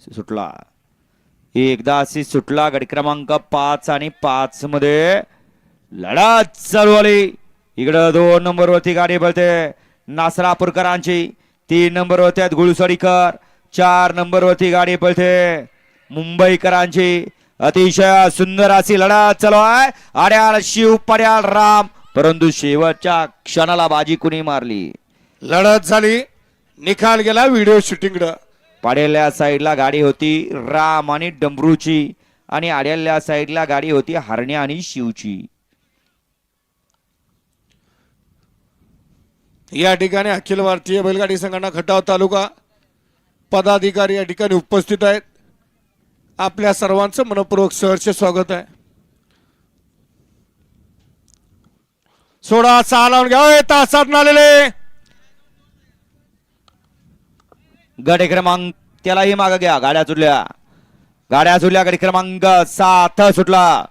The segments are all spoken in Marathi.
सुटला, एकदा अशी सुटला. गडी क्रमांक 5 आणि 5 मध्ये लढत चालू आली. इकडं 2 नंबरवरती गाडी पळते नासरापूरकरांची, 3 नंबरवरती आहेत गुळसडीकर, 4 नंबरवरती गाडी पळते मुंबईकरांची. अतिशय सुंदर अशी लढत चालू आहे. आड्याल शिव पड्याल राम, परंतु शेवटच्या क्षणाला बाजी कुणी मारली. लढत झाली, निकाल गेला व्हिडिओ शूटिंगकडं. पाड्याल्या साईडला गाडी होती राम आणि डमरूची आणि आड्याल्या साईडला गाडी होती हरण्या आणि शिवची. या ठिकाणी अखिल भारतीय बैलगाडी संघटना खटाव तालुका पदाधिकारी या ठिकाणी उपस्थित आहेत. आपल्या सर्वांचं मनपूर्वक सहर्ष स्वागत आहे. सोडा सहा लावून घ्या तासात आलेले. गडी क्रमांक त्यालाही मागे घ्या. गाड्या सुटल्या. गडी क्रमांक 7 सुटला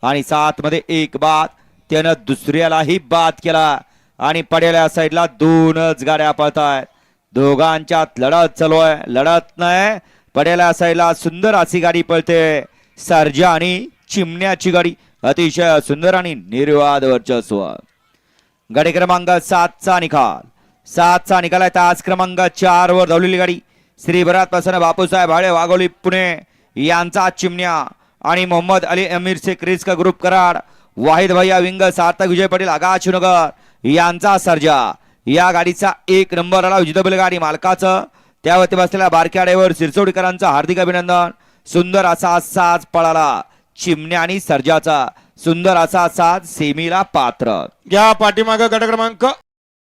आणि 7 मध्ये एक बाद, त्यानं दुसऱ्यालाही बाद केला आणि पडेल्या साईडला 2च गाड्या पळतायत. दोघांच्यात लढत चालू आहे. लढत नाही, पडेल्या साईडला सुंदर अशी गाडी पळते सर्जा आणि चिमण्याची गाडी. अतिशय सुंदर आणि निर्वाद वर्चस्व. गाडी क्रमांक 7चा निकाल आहे. तास क्रमांक 4 वर धावलेली गाडी श्री भरत प्रसन्न बापूसाहेब भाडे वाघोली पुणे यांचा चिमण्या आणि मोहम्मद अली अमीर शेख रिस्क ग्रुप कराड, वाहिद भैया विंग सार्थक विजय पाटील आगाश नगर यांचा सर्जा. या गाडीचा 1 नंबर आला. विजेता बैलगाडी मालकाचं त्यावरती बसलेल्या बारक्या ड्रायव्हर सिरसोडीकरांचं हार्दिक अभिनंदन. सुंदर असा साज पळाला चिमण्या आणि सर्जाचा. सुंदर असा साज सेमीला पात्र. घ्या पाठीमागं गट क्रमांक